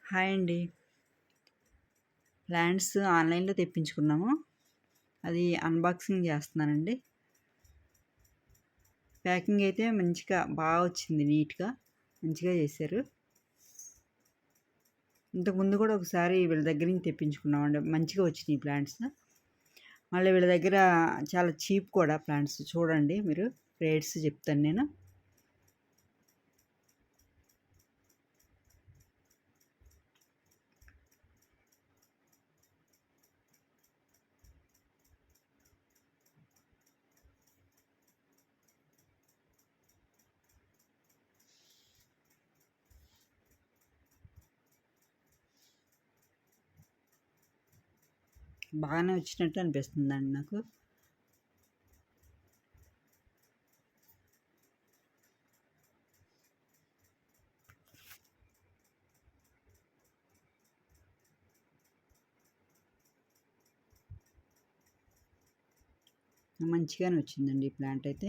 Hi అండి. Plants ఆన్‌లైన్‌లో తెప్పించుకున్నాము. అది అన్బాక్సింగ్ చేస్తున్నానండి. ప్యాకింగ్ అయితే మంచిగా వచ్చింది నీట్‌గా. మంచిగా చేశారు. ఇంతకుముందు కూడా ఒకసారి వీళ్ళ దగ్గర నుంచి తెప్పించుకున్నామండి. మంచిగా వచ్చినాయి ప్లాంట్స్. మళ్ళీ వీళ్ళ దగ్గర చాలా చీప్ కూడా ప్లాంట్స్. చూడండి మీరు. రేట్స్ చెప్తాను నేను. బాగానే వచ్చినట్టు అనిపిస్తుందండి నాకు. మంచిగానే వచ్చిందండి ఈ ప్లాంట్ అయితే.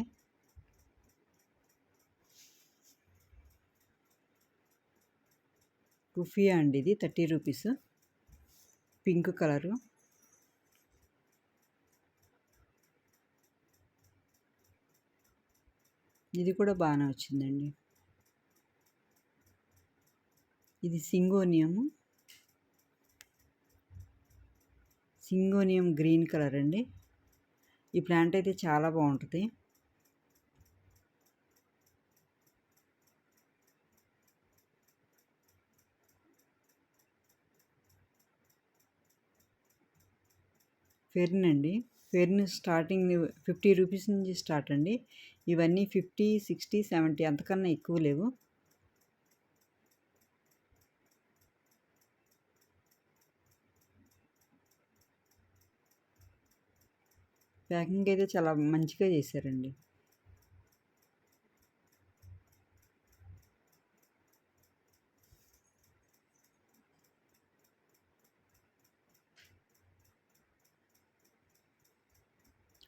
కుఫియా అండి ఇది 30 రూపీస్. Pink colour. ఇది కూడా బాగానే వచ్చిందండి. ఇది సింగోనియం గ్రీన్ కలర్ అండి. ఈ ప్లాంట్ అయితే చాలా బాగుంటుంది. ఫెర్న్ అండి. ఫెర్న్ స్టార్టింగ్ 50 రూపీస్ నుంచి స్టార్ట్ అండి. ఇవన్నీ 50, 60, 70 అంతకన్నా ఎక్కువ లేవు. ప్యాకింగ్ అయితే చాలా మంచిగా చేశారండి.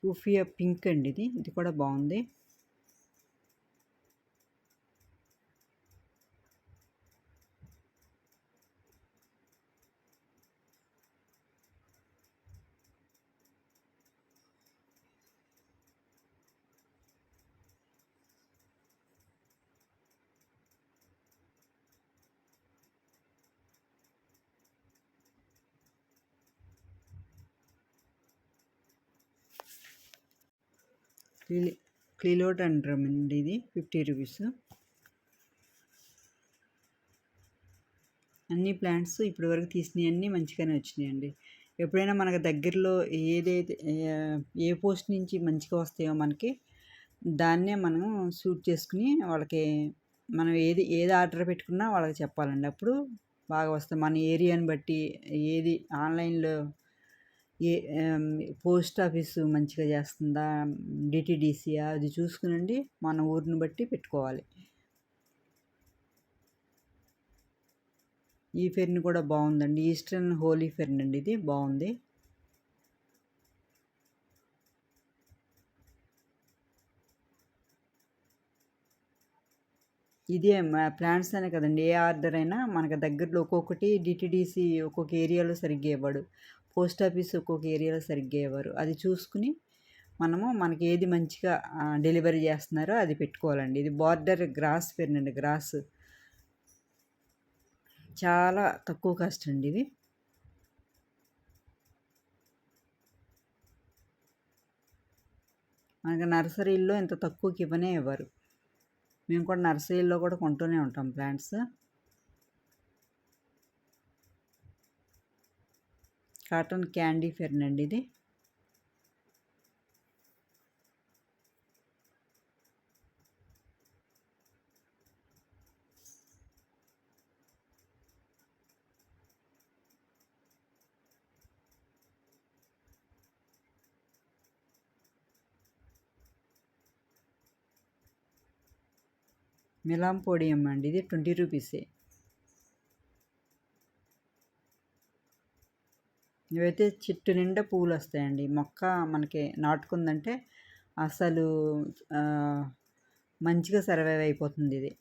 కుఫియా పింక్ అండి ఇది. ఇది కూడా బాగుంది. క్లిలోడండ్రమ్ అండి ఇది 50 రూపీస్. అన్ని ప్లాంట్స్ ఇప్పటివరకు తీసినవన్నీ మంచిగానే వచ్చినాయండి. ఎప్పుడైనా మనకు దగ్గరలో ఏదైతే ఏ పోస్ట్ నుంచి మంచిగా వస్తాయో మనకి దాన్నే మనం షూట్ చేసుకుని వాళ్ళకి మనం ఏది ఆర్డర్ పెట్టుకున్నా వాళ్ళకి చెప్పాలండి. అప్పుడు బాగా వస్తాయి. మన ఏరియాని బట్టి ఏది ఆన్‌లైన్‌లో ఏ పోస్ట్ ఆఫీసు మంచిగా చేస్తుందా, డిటీడీసీయా అది చూసుకునండి మన ఊరిని బట్టి పెట్టుకోవాలి. ఈ ఫెర్న్ కూడా బాగుందండి. ఈస్టర్న్ హోలీ ఫెర్న్ అండి ఇది. బాగుంది. ఇదే ప్లాంట్స్ అనే కదండి. ఏ ఆర్డర్ అయినా మనకు దగ్గరలో ఒక్కొక్కటి డిటీడీసీ ఒక్కొక్క ఏరియాలో సరిగ్గా ఇవ్వడు. పోస్ట్ ఆఫీస్ ఒక్కొక్క ఏరియాలో సరిగ్గా ఇవ్వరు. అది చూసుకుని మనకి ఏది మంచిగా డెలివరీ చేస్తున్నారో అది పెట్టుకోవాలండి. ఇది బార్డర్ గ్రాస్ ఫెర్న్ అండి. గ్రాస్ చాలా తక్కువ కాస్ట్ అండి ఇవి. మనకి నర్సరీల్లో ఇంత తక్కువకి ఇవ్వనే ఇవ్వరు. మేము కూడా నర్సరీలో కూడా కొంటూనే ఉంటాం ప్లాంట్స్. కాటన్ క్యాండీ ఫెర్న్ అండి ఇది. మిలాంపోడియం అండి ఇది 20 రూపీసే. ఇవైతే చెట్టు నిండా పువ్వులు వస్తాయండి. మొక్క మనకి నాటుకుందంటే అసలు మంచిగా సర్వైవ్ అయిపోతుంది ఇది.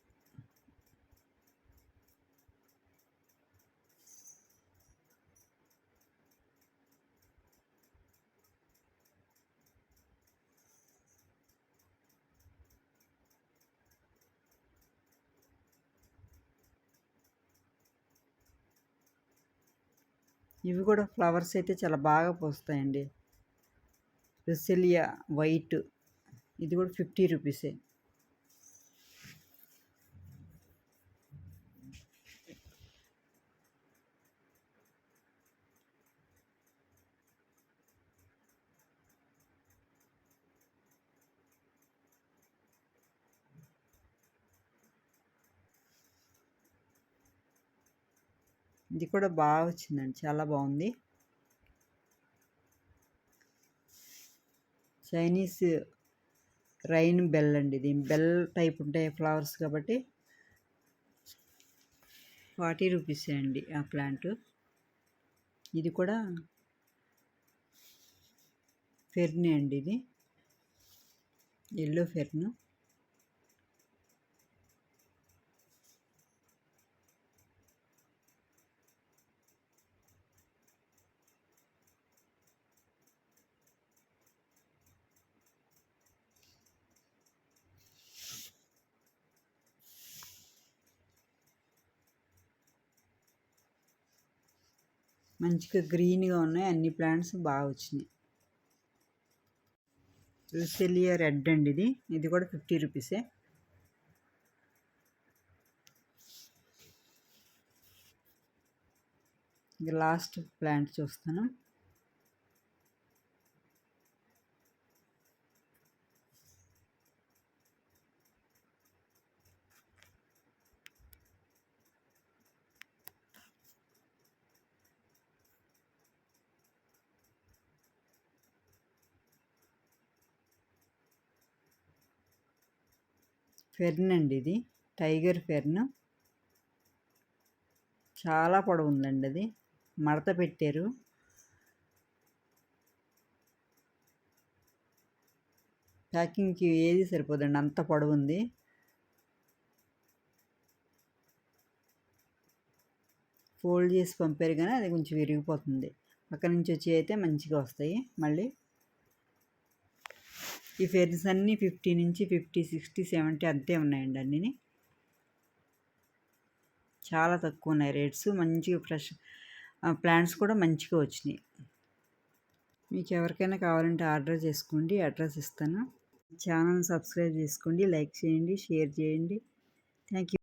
ఇవి కూడా ఫ్లవర్స్ అయితే చాలా బాగా పూస్తాయండి. రుసెలియా వైట్, ఇది కూడా 50 రూపీసే. ఇది కూడా బాగా వచ్చిందండి, చాలా బాగుంది. చైనీస్ రైన్ బెల్ అండి, ఇది బెల్ టైప్ ఉంటాయి ఫ్లవర్స్ కాబట్టి 40 రూపీసే అండి ఆ ప్లాంట్. ఇది కూడా ఫెర్నే అండి, ఇది ఎల్లో ఫెర్న్. మంచిగా గ్రీన్గా ఉన్నాయి, అన్ని ప్లాంట్స్ బాగా వచ్చినాయి. రుసెలియా రెడ్ అండి, ఇది కూడా 50 రూపీసే. ఇక లాస్ట్ ప్లాంట్ చూస్తాను. ఫెర్న్ అండి, ఇది టైగర్ ఫెర్న్. చాలా పొడవు ఉందండి, అది మడత పెట్టారు. ప్యాకింగ్కి ఏది సరిపోదండి, అంత పొడవు ఉంది. ఫోల్డ్ చేసి పంపారు కానీ అది కొంచెం విరిగిపోతుంది. అక్కడి నుంచి వచ్చి అయితే మంచిగా వస్తాయి మళ్ళీ. ఈ ఫెర్న్స్ అన్నీ 50 నుంచి 50, 60, 70 అంతే ఉన్నాయండి అన్నీ. చాలా తక్కువ ఉన్నాయి రేట్స్. మంచిగా ఫ్రెష్ ప్లాంట్స్ కూడా మంచిగా వచ్చినాయి. మీకు ఎవరికైనా కావాలంటే ఆర్డర్ చేసుకోండి, అడ్రస్ ఇస్తాను. ఛానల్ సబ్స్క్రైబ్ చేసుకోండి, లైక్ చేయండి, షేర్ చేయండి. Thank you.